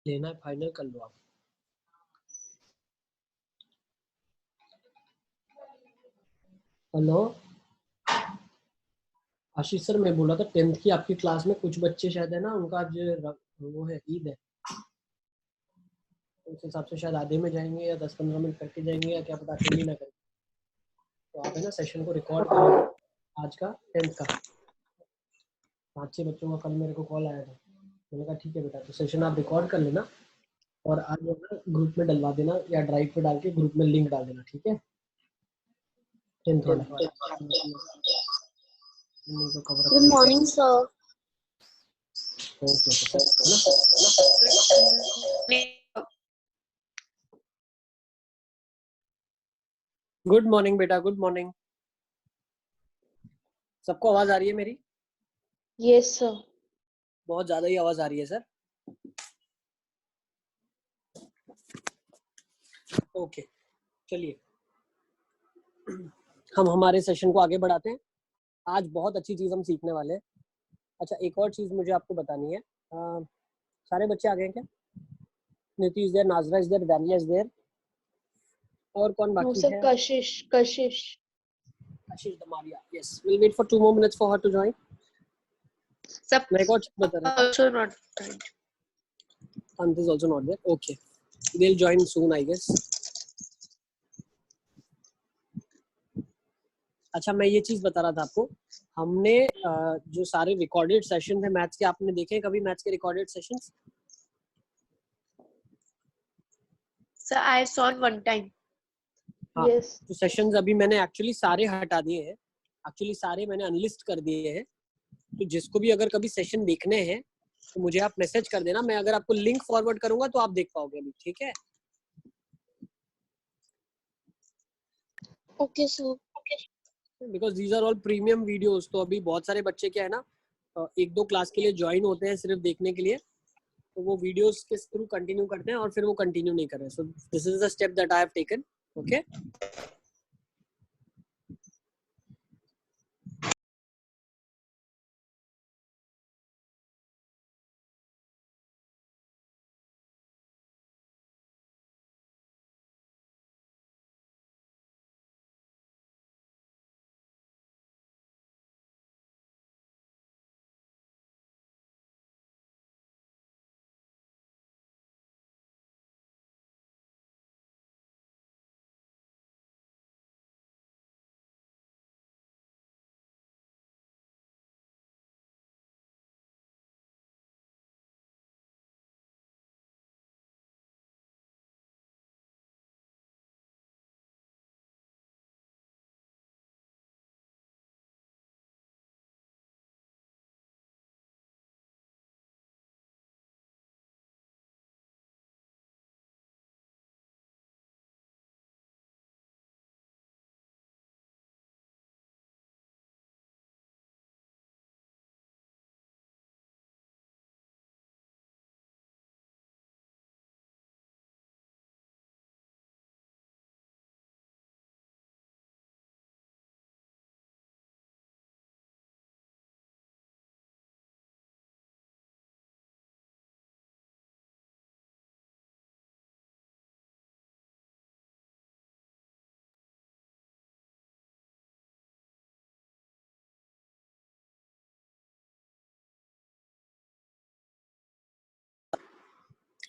लेना है फाइनल कर लो आप। हेलो आशीष सर, मैं बोला था 10th की आपकी क्लास में कुछ बच्चे शायद है ना, उनका आज वो है ईद है, उस हिसाब से शायद आधे में जाएंगे या 10-15 मिनट करके जाएंगे, या क्या पता अटेंड ही ना करें। तो आप है ना सेशन को रिकॉर्ड कर लो आज का 10th का। 5-6 बच्चों का कल मेरे को कॉल आया था, मैंने कहा ठीक है बेटा, तो सेशन आप रिकॉर्ड कर लेना और आज जो है ग्रुप में डलवा देना या ड्राइव पे डाल के ग्रुप में लिंक डाल देना, ठीक है? 10th वाला नहीं तो cover Good morning, sir. Okay sir, good morning बेटा, गुड मॉर्निंग। सबको आवाज आ रही है मेरी? Yes, sir. बहुत ज्यादा ही आवाज आ रही है सर। ओके चलिए हम हमारे सेशन को आगे बढ़ाते हैं। आज बहुत अच्छी चीज हम सीखने वाले हैं। अच्छा, एक और चीज मुझे आपको बतानी है। सारे बच्चे आ गए क्या? Niti is there, Nazra is there, Dania is there, और कौन No, बाकी sir. है? Kashish. Ashish Damaria, yes. Will wait for 2 more minutes for her to join. Sir. मैं एक और चीज बता रहा था। Also not. Ant is also not there. Okay, they'll join soon, I guess. अच्छा, मैं ये चीज बता रहा था आपको, हमने जो सारे रिकॉर्डेड सेशन थे मैथ्स के, आपने देखे कभी मैथ्स के recorded sessions? Sir, I saw one time. हाँ, Yes. तो सेशंस अभी मैंने एक्चुअली सारे हटा दिए हैं, एक्चुअली सारे मैंने अनलिस्ट कर दिए हैं। तो जिसको भी अगर कभी सेशन देखने हैं तो मुझे आप मैसेज कर देना, मैं अगर आपको लिंक फॉरवर्ड करूंगा तो आप देख पाओगे अभी, ठीक है? Okay, sir. Because these are all premium videos. तो अभी बहुत सारे बच्चे क्या है ना, 1-2 क्लास के लिए ज्वाइन होते हैं सिर्फ देखने के लिए, तो वो वीडियोस के थ्रू कंटिन्यू करते हैं और फिर वो कंटिन्यू नहीं कर रहे। So this is the step that I have taken. Okay,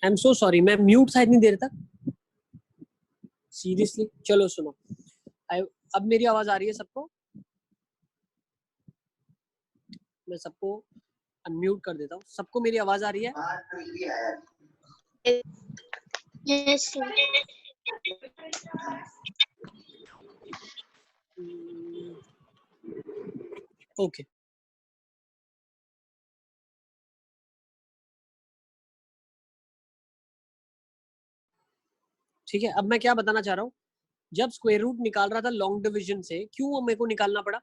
I am so sorry, मैं म्यूट था इतनी देर तक, सीरियसली। चलो सुनो, अब मेरी आवाज आ रही है सबको? मैं सबको अनम्यूट कर देता हूँ। सबको मेरी आवाज आ रही है? Yes, sir. ओके, ठीक है। अब मैं क्या बताना चाह रहा हूँ, जब स्क्वायर रूट निकाल रहा था लॉन्ग डिवीजन से, क्यों मेरे को निकालना पड़ा?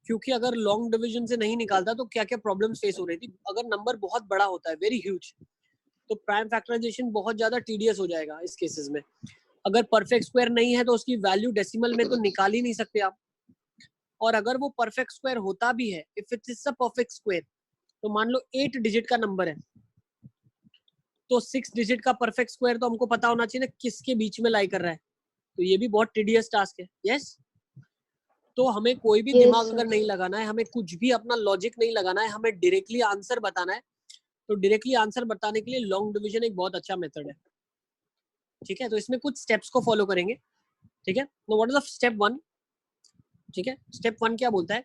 क्योंकि अगर लॉन्ग डिवीजन से नहीं निकालता तो क्या क्या प्रॉब्लम्स फेस हो रही थी। अगर नंबर बहुत बड़ा होता है, वेरी ह्यूज, तो प्राइम फैक्टराइजेशन बहुत ज्यादा टीडियस हो जाएगा इस केसेस में। अगर परफेक्ट स्क्वायर नहीं है तो उसकी वैल्यू डेसिमल में तो निकाल ही नहीं सकते आप। और अगर वो परफेक्ट स्क्वायर होता भी है, if it is a perfect square, तो मान लो 8 डिजिट का नंबर है, तो 6 डिजिट का परफेक्ट स्क्वायर तो हमको पता होना चाहिए ना किसके बीच में लाई कर रहा है, तो ये भी बहुत टीडियस टास्क है। यस, तो हमें कोई भी दिमाग अगर नहीं लगाना है, हमें कुछ भी अपना लॉजिक नहीं लगाना है, हमें डायरेक्टली आंसर बताना है, तो डायरेक्टली आंसर बताने के लिए लॉन्ग डिवीजन एक बहुत अच्छा मेथड है। ठीक है, तो इसमें कुछ स्टेप्स को फॉलो करेंगे। ठीक है, know what is the step 1? ठीक है, स्टेप 1 क्या बोलता है?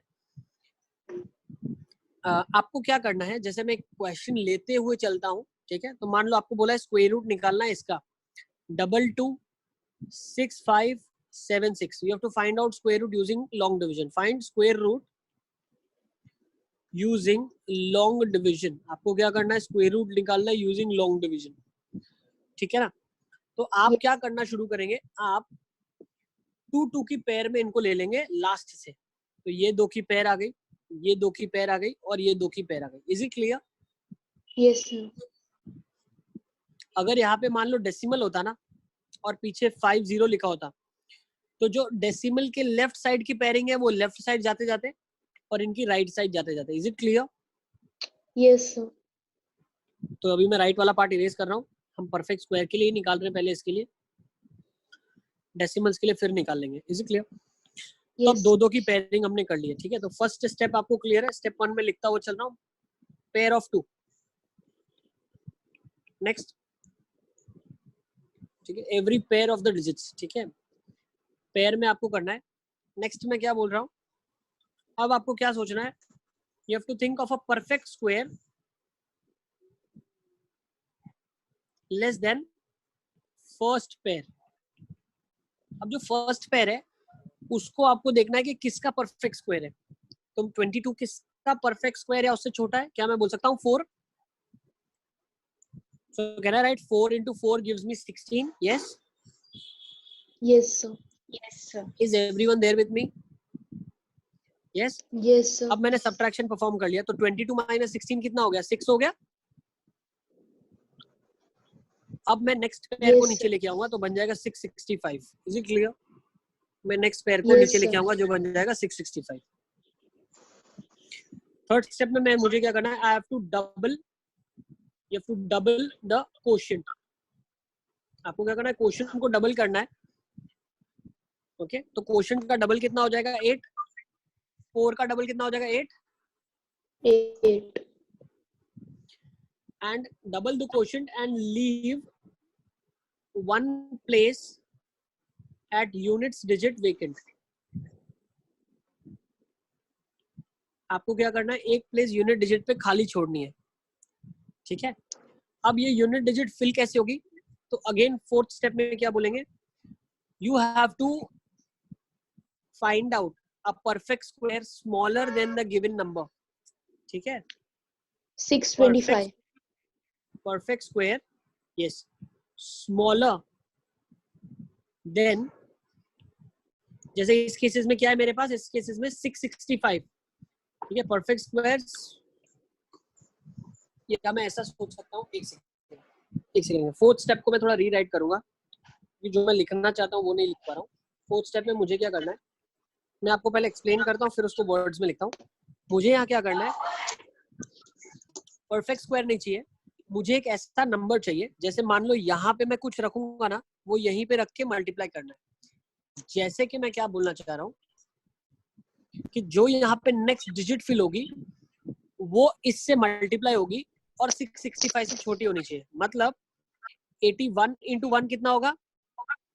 आपको क्या करना है, जैसे मैं क्वेश्चन लेते हुए चलता हूँ। ठीक है, तो मान लो आपको बोला है स्क्वायर रूट निकालना है इसका 226576, you have to find out square root using long division. Find square root using long division. आपको क्या करना है, स्क्वायर रूट निकालना है यूजिंग लॉन्ग डिवीजन। ठीक है ना, तो आप क्या करना शुरू करेंगे, आप 2 की पेयर में इनको ले लेंगे लास्ट से। तो ये 2 की पेयर आ गई, ये 2 की पेयर आ गई और ये 2 की पेयर आ गई। Is it clear? Yes sir. अगर यहाँ पे मान लो डेसिमल होता ना और पीछे 50 लिखा होता, तो जो डेसिमल के लेफ्ट साइड की पेयरिंग है वो लेफ्ट साइड जाते जाते और इनकी राइट साइड जाते जाते। Is it clear? Yes sir. तो अभी मैं राइट वाला पार्ट इरेज कर रहा हूँ, हम परफेक्ट स्क्वायर के लिए निकाल रहे हैं पहले, इसके लिए डेसिमल्स के लिए फिर निकाल लेंगे। Is it clear? तो अब 2 की पेयरिंग हमने कर ली है। ठीक है, तो फर्स्ट स्टेप आपको क्लियर है? स्टेप 1 में लिखता हुआ चल रहा हूँ, पेयर ऑफ 2। नेक्स्ट, ठीक है, every pair of the digits. ठीक है, पेयर में आपको करना है। नेक्स्ट में क्या बोल रहा हूँ, अब आपको क्या सोचना है, you have to think of a perfect square less than first pair. अब जो फर्स्ट पेयर है उसको आपको देखना है कि किसका परफेक्ट स्क्वायर है। तो 22 किसका परफेक्ट स्क्वायर है, उससे छोटा है क्या? मैं बोल सकता हूँ 4। So can I write 4 into 4 gives me 16? Yes. Yes sir. Yes sir. Is everyone there with me? Yes. Yes sir. अब मैंने सब्ट्रैक्शन परफॉर्म कर लिया, तो 22 माइनस 16 कितना हो गया? 6 हो गया। अब मैं नेक्स्ट पेयर को नीचे लेके आऊंगा तो बन जाएगा 665। Is it clear? मैं नेक्स्ट पेयर को नीचे लेके आऊंगा जो बन जाएगा 665। थर्ड स्टेप में मुझे क्या करना है, I have to double, you have to double the quotient. आपको क्या करना है, क्वोशिएंट को डबल करना है। ओके, तो क्वोशिएंट का डबल कितना हो जाएगा? 8। 4 का डबल कितना हो जाएगा? 8 and double the quotient and leave one place at units digit vacant. आपको क्या करना है, एक प्लेस यूनिट डिजिट पे खाली छोड़नी है। ठीक है, अब ये यूनिट डिजिट फिल कैसे होगी, तो अगेन फोर्थ स्टेप में क्या बोलेंगे, you have to find out a perfect square smaller than the given number. ठीक है, 625 perfect square, yes, smaller than, जैसे इस केसेस में क्या है मेरे पास, इस केसेस में 665। ठीक है, परफेक्ट स्क्वायर, या मैं ऐसा सोच सकता हूँ, एक सेकंड, फोर्थ स्टेप को मैं थोड़ा रीराइट करूंगा कि जो मैं लिखना चाहता हूँ वो नहीं लिख पा रहा हूँ। फोर्थ स्टेप में मुझे क्या करना है, मैं आपको पहले एक्सप्लेन करता हूँ फिर उसको वर्ड्स में लिखता हूँ। मुझे यहाँ क्या करना है, परफेक्ट स्क्वायर नहीं चाहिए, मुझे एक ऐसा नंबर चाहिए, जैसे मान लो यहाँ पे मैं कुछ रखूंगा ना, वो यहीं पे रख के मल्टीप्लाई करना है। जैसे कि मैं क्या बोलना चाह रहा हूँ कि जो यहाँ पे नेक्स्ट डिजिट फिल होगी वो इससे मल्टीप्लाई होगी और 665 से छोटी होनी चाहिए। मतलब 81 into 1 कितना होगा?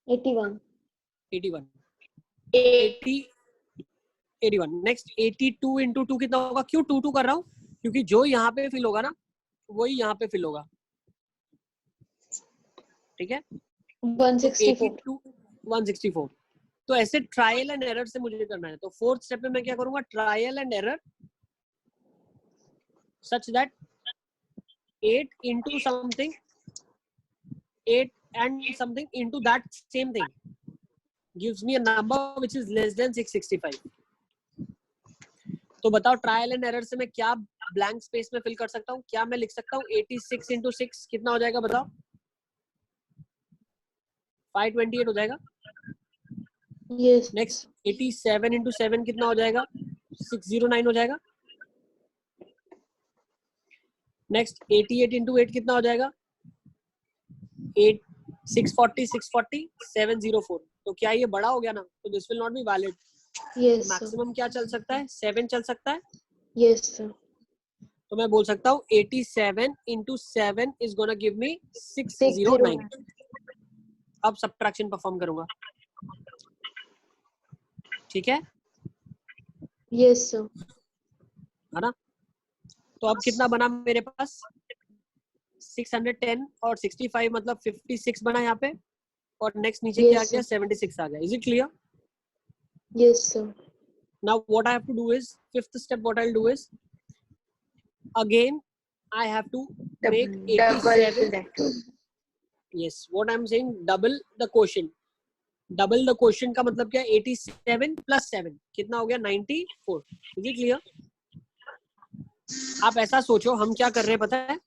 81 81। नेक्स्ट 82 into 2 कितना होगा? क्यों 2 कर रहा हूँ? क्योंकि जो यहाँ पे फिल होगा ना वही यहाँ पे फिल होगा। ठीक है, 164। तो ऐसे ट्रायल एंड एरर से मुझे करना है। तो फोर्थ स्टेप में मैं क्या करूंगा, trial and error such that 8 into something, 8 and something into that same thing gives me a number which is less than 665. तो बताओ ट्रायल एंड एरर से मैं क्या ब्लैंक स्पेस में फिल कर सकता हूँ? क्या मैं लिख सकता हूँ 86 into 6 कितना हो जाएगा बताओ? 528 हो जाएगा। Yes. नेक्स्ट 87 into 7 कितना हो जाएगा? 609 हो जाएगा। नेक्स्ट 88 into 8 कितना हो जाएगा? 8 640 640 704, तो क्या ये बड़ा हो गया ना, तो this will not be valid. Yes, sir. Maximum क्या चल सकता है, 7 चल सकता है। Yes, sir. तो मैं बोल सकता हूँ 87 into 7 is gonna give me 609। अब सब्ट्रैक्शन परफॉर्म करूंगा, ठीक है Yes, sir. है ना। तो अब कितना बना मेरे पास, 610 और 65 मतलब 56 बना यहाँ पे, और नेक्स्ट नीचे क्या आ Yes, गया, sir. 76 आ गया। Is it clear? Yes, sir. Now what I have to do is, fifth step what I'll do is, again I have to make 87, yes what I'm saying, double the quotient। Double the question का मतलब क्या है, 87 plus 7 कितना हो गया, 94। Is it clear? आप ऐसा सोचो, हम क्या कर रहे हैं पता है,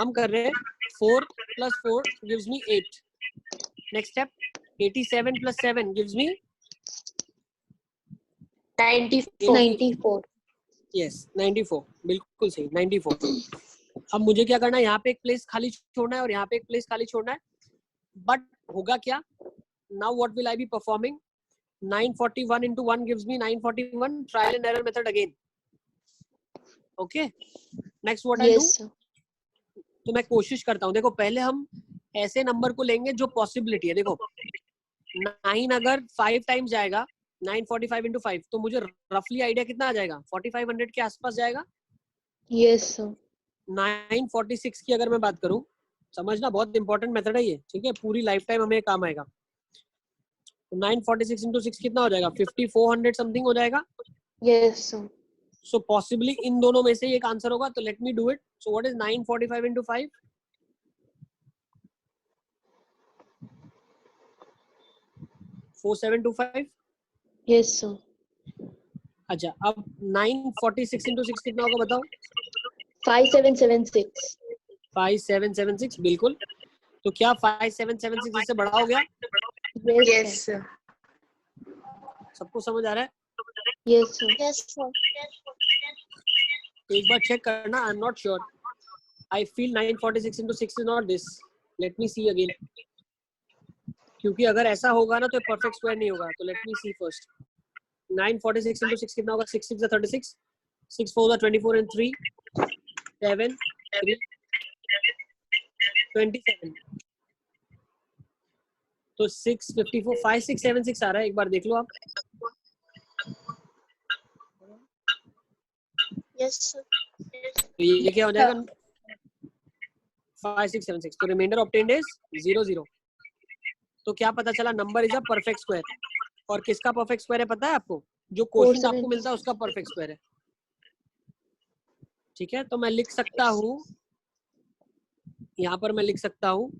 हम कर रहे हैं 4 plus 4 gives me 8। Next step, 87 plus 7 gives me 94. Yes 94, बिल्कुल सही 94। अब मुझे क्या करना है, यहाँ पे एक प्लेस खाली छोड़ना है और यहाँ पे एक प्लेस खाली छोड़ना है। बट होगा क्या, now what will I be performing, 941 into 1 gives me 941, trial and error method again। Okay, next what I do, Yes, sir. तो मैं कोशिश करता हूँ, देखो पहले हम ऐसे नंबर को लेंगे जो पॉसिबिलिटी है। देखो 9 अगर 5 टाइम्स जाएगा, 945 into 5, तो मुझे रफली आइडिया कितना आ जाएगा, 4500 के आसपास जाएगा। Yes, sir. 946 की अगर मैं बात करूं, समझना बहुत इंपॉर्टेंट मेथड है ये, ठीक है, पूरी लाइफ टाइम हमें काम आएगा। तो 946 into 6 कितना हो जाएगा, 5400 समथिंग हो जाएगा। Yes, sir. सो पॉसिबली इन दोनों में से एक आंसर होगा, तो let me do it. So what is 945 into 5, 4725। Yes, sir. अच्छा, अब 946 into 6 कितना होगा बताओ, 5776. 5776, बिल्कुल। तो क्या 5776 इससे बड़ा हो गया? Yes, sir. सबको समझ आ रहा है? Yes, sir. Yes, sir. एक बार चेक करना, I am not sure, I feel 946 into 6 is not this, let me see again. क्योंकि अगर ऐसा होगा ना तो परफेक्ट स्क्वायर नहीं होगा। तो लेट मी सी फर्स्ट, 946 into 6 कितना होगा, 6 6 36, 6 4 24 and 3 7 3 27। तो 654 5676 आ रहा है, एक बार देख लो आप। Yes, sir. तो ये क्या हो जाएगा, 5676। तो रिमाइंडर ऑब्टेन्ड इज 00। तो क्या पता चला, number is a perfect square. और किसका परफेक्ट स्क्वायर है पता है आपको, जो क्वोशिएंट आपको मिलता है उसका परफेक्ट स्क्वायर है। ठीक है, तो मैं लिख सकता हूँ, यहाँ पर मैं लिख सकता हूँ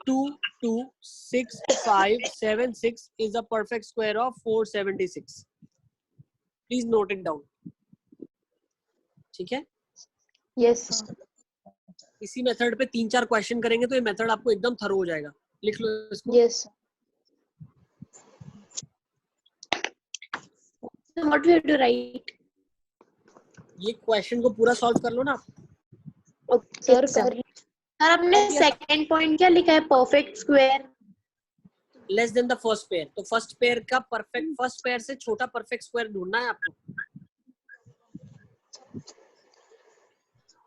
22656 is a perfect square of 476। Please note it down, ठीक है। Yes, sir. इसी मेथड पे 3-4 क्वेश्चन करेंगे तो ये मेथड आपको एकदम थरो हो जाएगा। लिख लो इसको। Yes, sir. So what we have to write? ये क्वेश्चन को पूरा सॉल्व कर लो ना। Okay, sir. सर हमने सेकंड पॉइंट क्या लिखा है, perfect square less then the first pair. तो फर्स्ट पेयर का परफेक्ट, फर्स्ट पेयर से छोटा परफेक्ट स्क्वायर ढूंढना है आपको।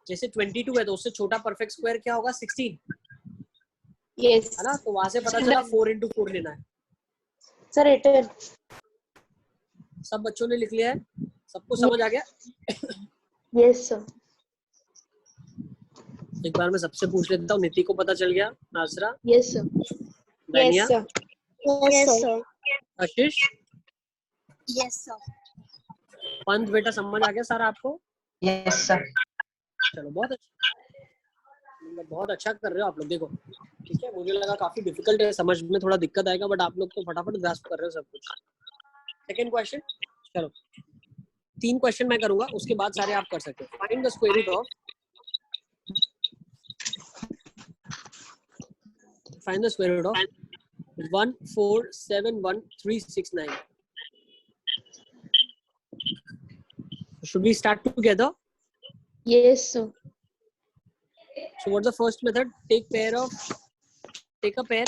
जैसे 22 है तो उससे छोटा परफेक्ट स्क्वायर क्या होगा, 16। यस है ना, तो वहां से पता चला 4 into 4 लेना है। सर 18। सब बच्चों ने लिख लिया है, सबको समझ आ गया? Yes sir. एक बार मैं सबसे पूछ लेता हूँ, नीति को पता चल गया, नाजरा, यस सर, दानिया, यस सर, आशीष, यस सर, पंत बेटा समझ आ गया सारा आपको? Yes sir. चलो बहुत अच्छा, बहुत अच्छा कर रहे हो आप लोग। देखो ठीक है, मुझे लगा काफी डिफिकल्ट है, समझ में थोड़ा दिक्कत आएगा, बट आप लोग तो फटाफट ग्रास्प कर रहे हो सब कुछ। सेकंड क्वेश्चन, चलो 3 क्वेश्चन मैं करूंगा, उसके बाद सारे आप कर सकते हो। Find the square root of, find the square root of 1471369। Should we start together? Yes sir. So what's the first method? Take pair of take a pen.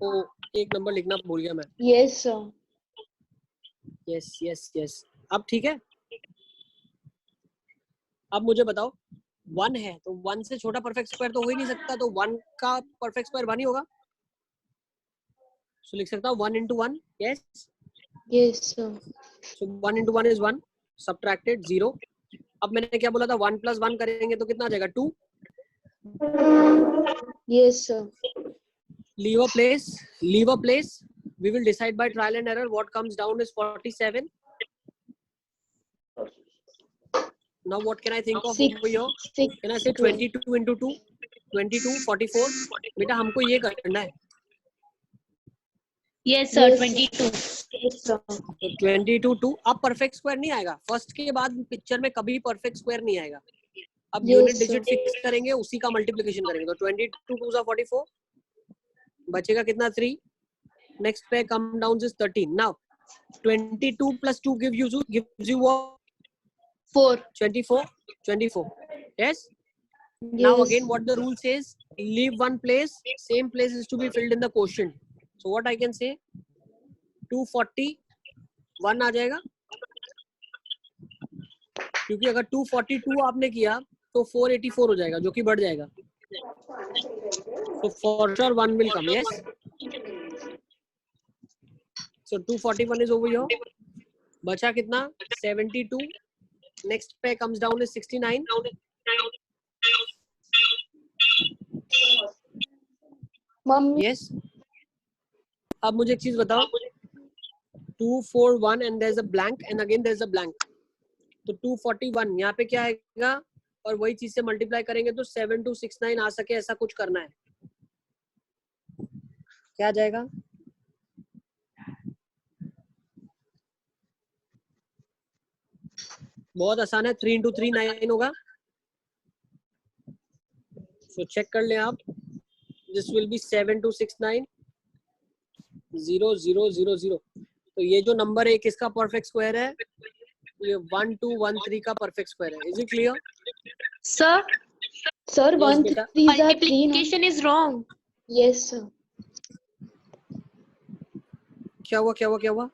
ओ एक नंबर लिखना भूल गया मैं। Yes sir. Yes yes yes, अब ठीक है। अब मुझे बताओ 1 है तो 1 से छोटा परफेक्ट स्क्वायर तो हो ही नहीं सकता, तो 1 का परफेक्ट स्क्वायर 1 ही होगा। सो लिख सकता हूँ 1 into 1। Yes yes sir. So 1 into 1 is 1, subtracted 0। अब मैंने क्या बोला था, 1 plus 1 करेंगे तो कितना आ जाएगा 2। Yes sir. Leave a place, we will decide by trial and error. What comes down is 47. Now what can I think of over here? Can I say 22 into 2? 22 44। बेटा हमको ये करना है। Yes sir, 22. Yes sir. तो 22 2। अब perfect square नहीं आएगा, first के बाद पिक्चर में कभी परफेक्ट स्क्वायर नहीं आएगा। अब यूनिट डिजिट फिक्स करेंगे, उसी का मल्टीप्लिकेशन करेंगे। तो 22 2 44, बचेगा कितना 3। नेक्स्ट पे come down is 13। Now 22 plus 2 gives you what? 4. 24। Yes. Now again what the rule says, leave one place, same place is to be filled in the quotient. So what I can say, 241 आ जाएगा, क्योंकि अगर 242 आपने किया तो 484 हो जाएगा, जो कि बढ़ जाएगा। So for sure 1 will come. Yes. So 241 is over here. बचा कितना 72। नेक्स्ट पे comes down is 69। Yes. अब मुझे एक चीज बताओ, 241 and there's a blank and again there's a blank, तो 241 यहाँ पे क्या आएगा, और वही चीज से मल्टीप्लाई करेंगे तो 7269 आ सके ऐसा कुछ करना है। क्या आ जाएगा? बहुत आसान है, 3 into 3 9 होगा। सो चेक कर लें आप, दिस विल बी 7269 0 0 0 0। तो ये जो नंबर है किसका परफेक्ट स्क्वायर है? ये 1213 का परफेक्ट स्क्वायर है। Is it clear? Sir, Sir, Yes, 1 beta. 3 are 3. multiplication is wrong. Yes sir. क्या हुआ क्या हुआ क्या हुआ?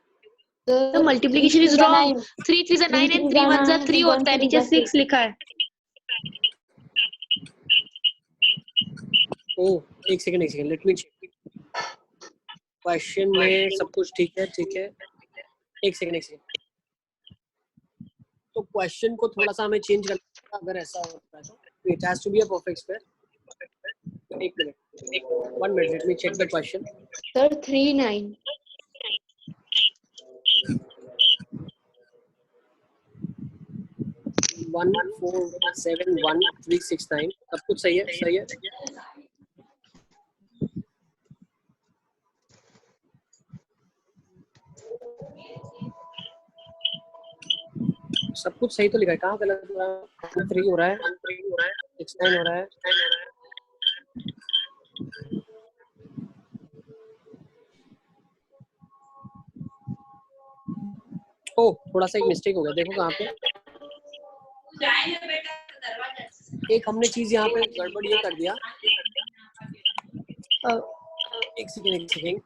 The multiplication is wrong. 3 3 9 and 3 1 3 होता है, नीचे 6 लिखा है। ओ एक second let me check. Question में सब कुछ ठीक है एक सेकंड। तो क्वेश्चन को थोड़ा सा हमें चेंज करना है, अगर ऐसा होता है तो it has to be a perfect square. एक minute 1 minute, let me check the question. Sir, 3 9. 1 4 7 1 3 6 9 सब कुछ सही है। सब कुछ सही तो लिखा है, कहाँ गलत हो रहा है? 3 हो रहा है, 6 9 हो रहा है। ओ थोड़ा सा एक मिस्टेक हो गया, देखो कहाँ पे एक हमने चीज यहाँ पे गड़बड़ ये कर दिया। एक सेकंड।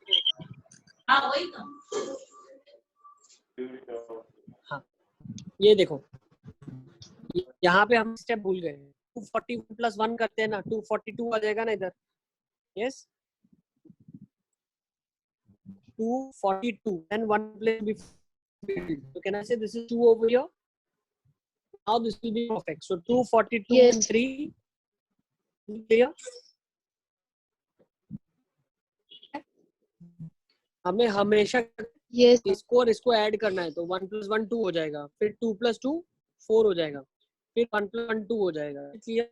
हाँ ये देखो, यहाँ पे हम स्टेप भूल गए। 241 plus 1 करते हैं ना, 242 आ जाएगा ना इधर। Yes 242 and 1 place be filled. So can I say this is 2 over here? Now this will be perfect. So 242 Yes. and 3 clear? हमें हमेशा Yes. इसको और इसको ऐड करना है, तो 1 plus 1 2 हो जाएगा, फिर 2 plus 2 4 हो जाएगा, फिर 1 plus 1 2 हो जाएगा। क्लियर?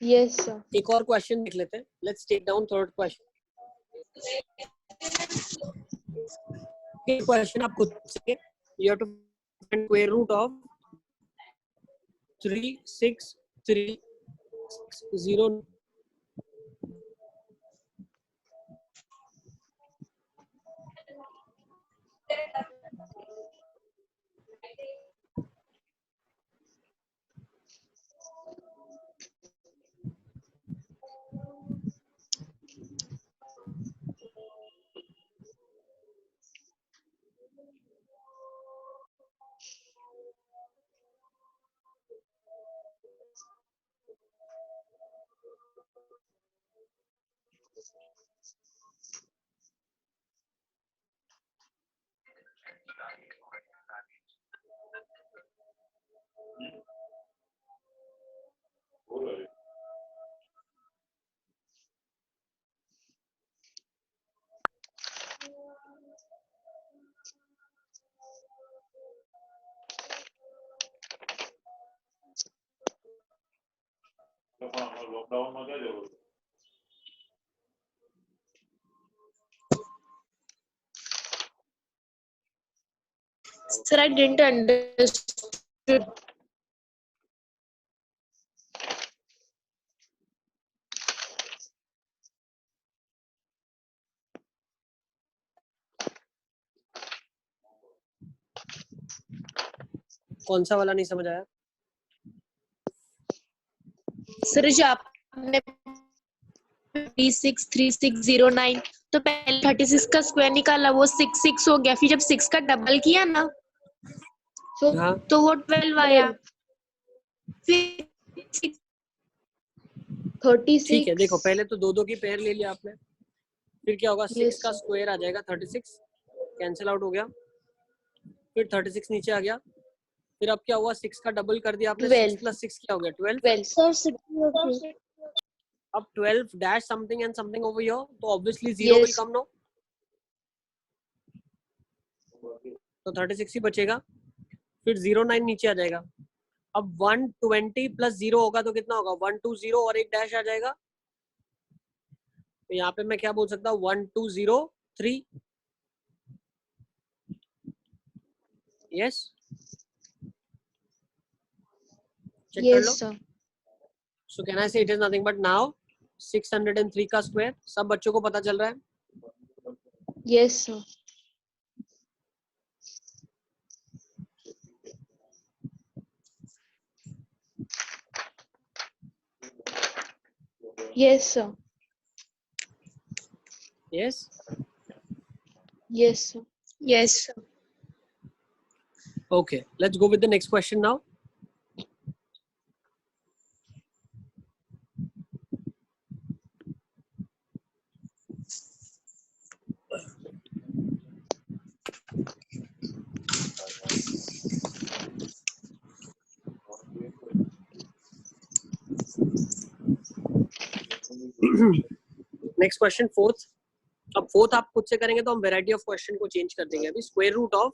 Yes sir. एक और क्वेश्चन देख लेते हैं। Let's take down third question. ये क्वेश्चन आप खुद से, you have to find square root of 3 6 3 0। Sir, I didn't understood. कौन सा वाला नहीं समझ आया? सर जो आपने 363609 तो पहले 36 का स्क्वायर निकाला, वो 66 हो गया, फिर जब 6 का डबल किया ना हाँ तो वो 12 आया, फिर 6 ठीक है, देखो 36 पहले तो दो दो की पेयर ले लिया आपने, फिर क्या होगा 6 Yes, का sir. स्क्वायर आ जाएगा 36, कैंसिल आउट हो गया, फिर 36 नीचे आ गया, फिर अब क्या हुआ 6 का डबल कर दिया आपने, 6 12 प्लस 6 क्या हो गया 12, 12 Sir, 60. अब 12 dash something and something over here, तो obviously 0 will Yes. Come no, तो 36 ही बचेगा, फिर 09 नीचे आ जाएगा, अब 120 प्लस 0 होगा तो कितना होगा 120 और एक डैश आ जाएगा, तो यहाँ पे मैं क्या बोल सकता हूँ 1203, यस चेक कर लो, Yes, sir. So can I say it is nothing but now 603 का स्क्वायर, सब बच्चों को पता चल रहा है? Yes, sir. Yes, sir. Yes Yes, sir. yes sir. Okay, let's go with the next question now. Next question, fourth. अब fourth आप खुद से करेंगे तो हम वेराइटी ऑफ क्वेश्चन को चेंज कर देंगे. अभी स्क्वायर रूट ऑफ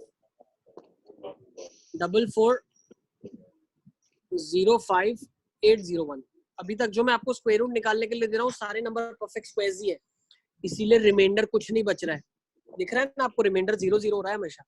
4405,801. अभी तक जो मैं आपको स्क्वायर रूट निकालने के लिए दे रहा हूँ सारे नंबर परफेक्ट स्क्वायर्स ही है, इसीलिए रिमाइंडर कुछ नहीं बच रहा है. दिख रहा है ना आपको, रिमाइंडर 0 हो रहा है हमेशा.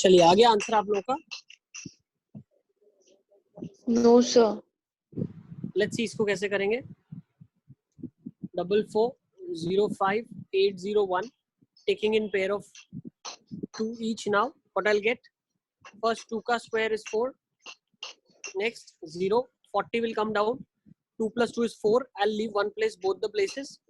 चलिए आ गया आंसर आप लोगों का. No, sir. लेट्स सी इसको कैसे करेंगे. 4405,801 taking in pair of 2 each. Now what I'll get, first 2 ka square is 4, next 0, 40 will come down, 2 plus 2 is 4, I'll leave one place, both the places.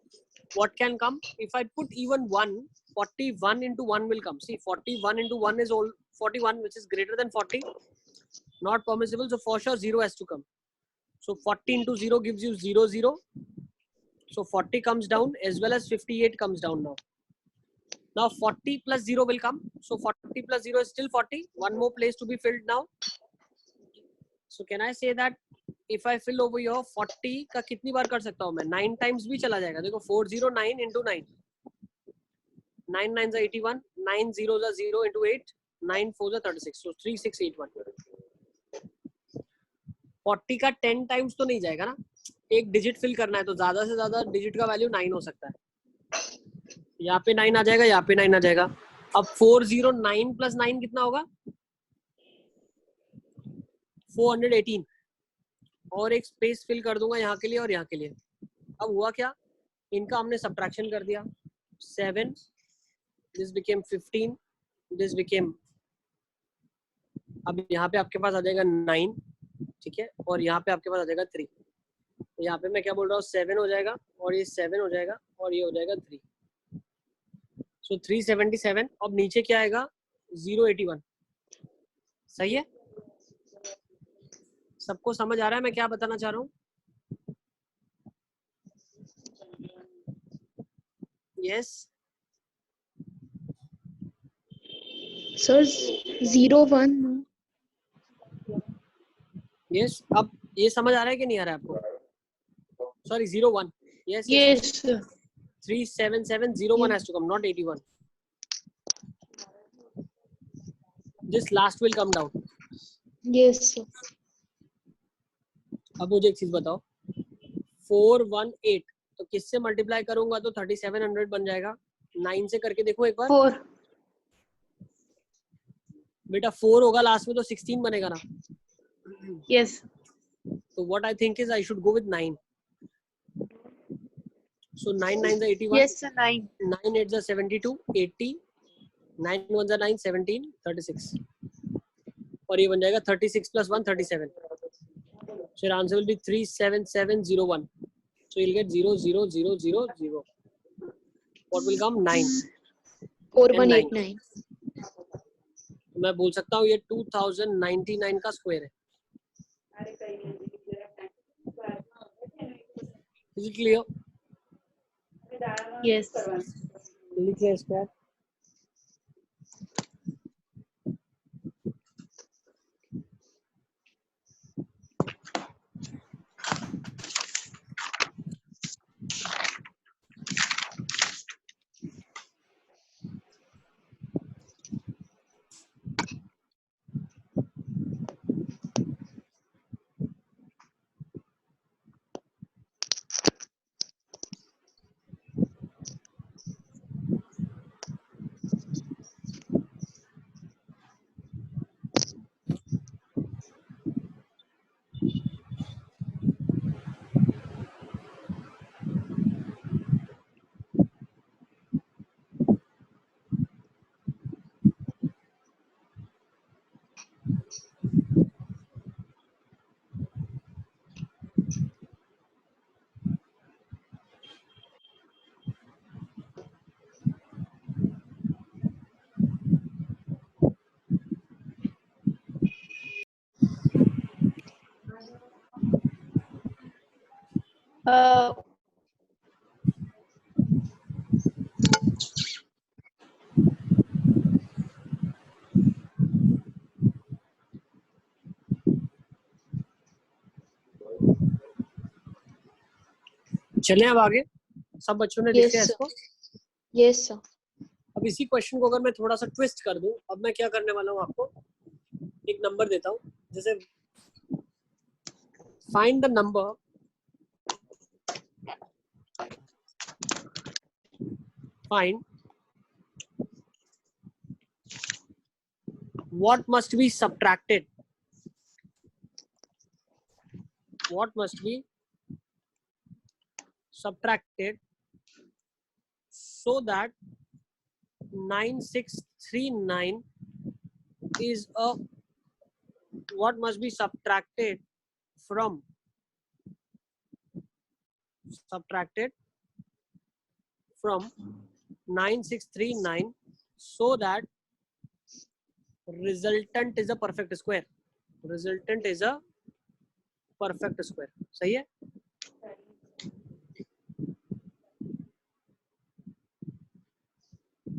What can come if I put even 1, 41 into 1 will come. See, 41 into 1 is all 41, which is greater than 40, not permissible, so for sure 0 has to come. So 40 into 0 gives you 0, 0. So 40 comes down as well as 58 comes down now. Now 40 plus 0 will come. So 40 plus 0 is still 40. One more place to be filled now. So can I say that if I fill over here 40 का कितनी बार कर सकता हूँ मैं? 9 times भी चला जाएगा. देखो 409 into 9. 9 9s are 81. 9 zeros are 0 into 8. 9 4s are 36. So 3681. 40 का 10 times तो नहीं जाएगा ना. एक डिजिट फिल करना है तो ज्यादा से ज्यादा डिजिट का वैल्यू 9 हो सकता है. यहाँ पे 9 आ जाएगा, यहाँ पे 9 आ जाएगा. अब 409 plus 9 कितना होगा? 418. और एक स्पेस फिल कर दूंगा यहाँ के लिए और यहाँ के लिए. अब हुआ क्या, इनका हमने सब्ट्रैक्शन कर दिया. 7, this became 15, this became, अब यहाँ पे आपके पास आ जाएगा 9, ठीक है, और यहाँ पे आपके पास आ जाएगा 3. तो यहाँ पे मैं क्या बोल रहा हूँ, 7 हो जाएगा और ये 7 हो जाएगा और ये हो जाएगा 3. सो 377. अब नीचे क्या आएगा? 081. सही है? सबको समझ आ रहा है मैं क्या बताना चाह रहा हूँ? Yes sir 01. यस. अब ये समझ आ रहा है कि नहीं आ रहा है आपको? Sorry 01. Yes Yes. 37701 has to come, not 81. This last will come down. Yes. अब मुझे एक चीज बताओ, 418 तो किससे मल्टीप्लाई करूंगा तो 3700 बन जाएगा. 9 से करके देखो एक बार. 4. बेटा 4 होगा लास्ट में तो 16 बनेगा ना. Yes. So what I think is I should go with 9. So 9 9s are 81. Yes, sir. 9. 9 8s are 72, 80. 9 1s are 9, 17, 36. और ये बन जाएगा 36 plus 1, 37. So your answer will be 37701. So you'll get 0 0 0 0 0. What will come? 9. 4189. मैं बोल सकता हूँ ये 2099 का स्क्वायर है. Is it clear? Yes. लिख लिया स्क्वायर. चलें अब आगे. सब बच्चों ने लिख Yes, लिया sir. इसको. Yes, sir. अब इसी क्वेश्चन को अगर मैं थोड़ा सा ट्विस्ट कर दूं, अब मैं क्या करने वाला हूँ, आपको एक नंबर देता हूँ. जैसे find the number find what must be subtracted, what must be subtracted so that 9639 is a, what must be subtracted from subtracted from 9639 so that resultant is a perfect square. Resultant is a perfect square. सही है?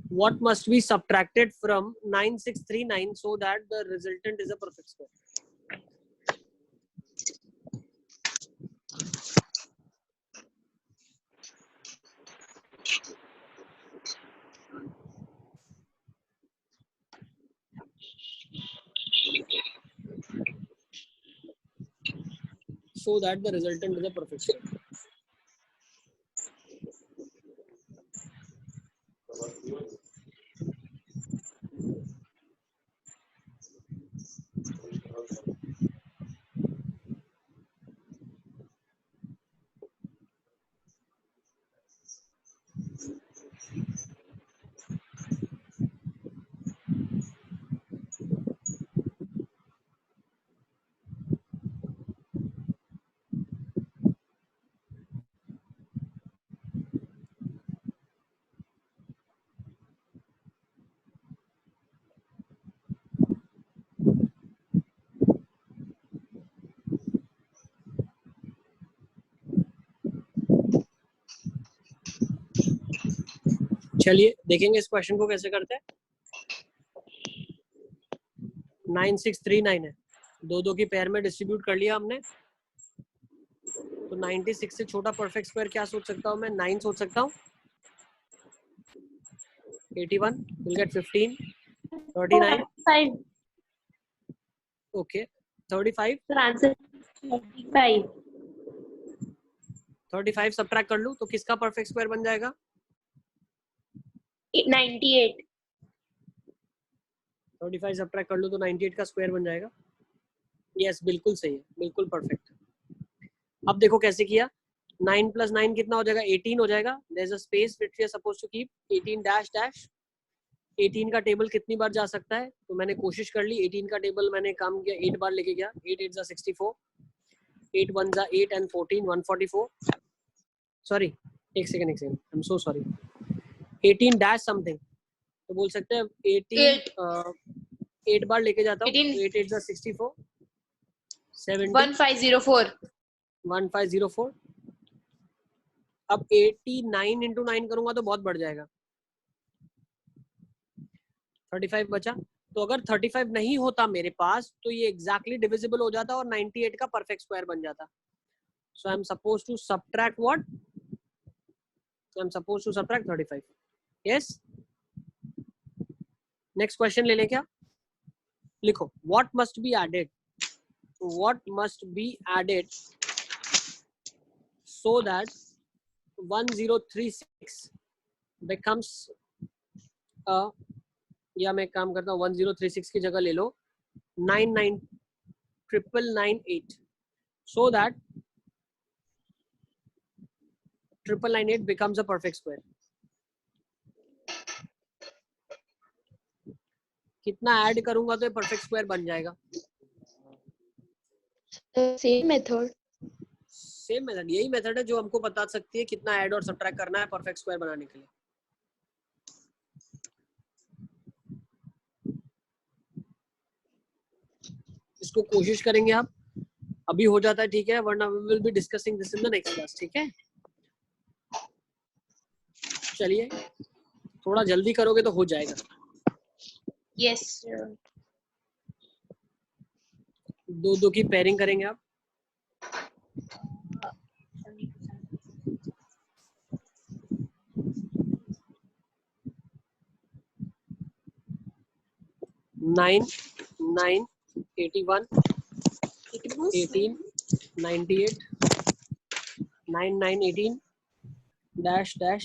what must be subtracted from 9639 so that the resultant is a perfect square? So that the resultant is a perfect square. चलिए देखेंगे इस question को कैसे करते हैं. 9639 है, दो दो की पेयर में डिस्ट्रीब्यूट कर लिया हमने. तो 96 से छोटा परफेक्ट स्क्वायर क्या सोच सकता हूँ मैं? 9 सोच सकता हूँ. 81 will get 15. 39. 5. Okay. 35. So answer 35. 35 subtract कर लूँ तो किसका परफेक्ट स्क्वायर बन जाएगा? 98. 35 सब्ट्रैक्ट कर लूँ तो 98 का स्क्वायर बन जाएगा. यस, बिल्कुल सही है, बिल्कुल परफेक्ट. अब देखो कैसे किया. 9 + 9 कितना हो जाएगा? 18 हो जाएगा. There is a space which we are supposed to keep 18 dash dash. 18 का टेबल कितनी बार जा सकता है? तो मैंने कोशिश कर ली. 18 का टेबल मैंने काम किया, 8 बार लेके गया. 8 8 64, 8 1 8 and 14 144. सॉरी, एक second I am so sorry. 18 dash something, तो बोल सकते हैं 18 8 बार लेके जाता हूँ. 8 8 64, 70 1504. 1504. अब 89 into 9 करूंगा तो बहुत बढ़ जाएगा. 35 बचा. तो अगर 35 नहीं होता मेरे पास तो ये एग्जैक्टली डिविजिबल हो जाता और 98 का परफेक्ट स्क्वायर बन जाता. So I am supposed to subtract what? I am supposed to subtract 35. Yes. Next question ले लें क्या? लिखो. What must be added? What must be added so that 1036 becomes a, या मैं काम करता हूँ 1036 की जगह ले लो 99998 so that 99998 becomes a perfect square. कितना ऐड करूंगा तो ये परफेक्ट स्क्वायर बन जाएगा? Same method. सेम मेथड, यही मेथड है जो हमको बता सकती है कितना ऐड और सब्ट्रैक्ट करना है परफेक्ट स्क्वायर बनाने के लिए. इसको कोशिश करेंगे आप. अभी हो जाता है ठीक है, वरना we will be discussing this in the next class. ठीक है, चलिए थोड़ा जल्दी करोगे तो हो जाएगा. Yes, sir. दो दो की पेयरिंग करेंगे आप. Nine 9 81 18 98 9 9 18 dash dash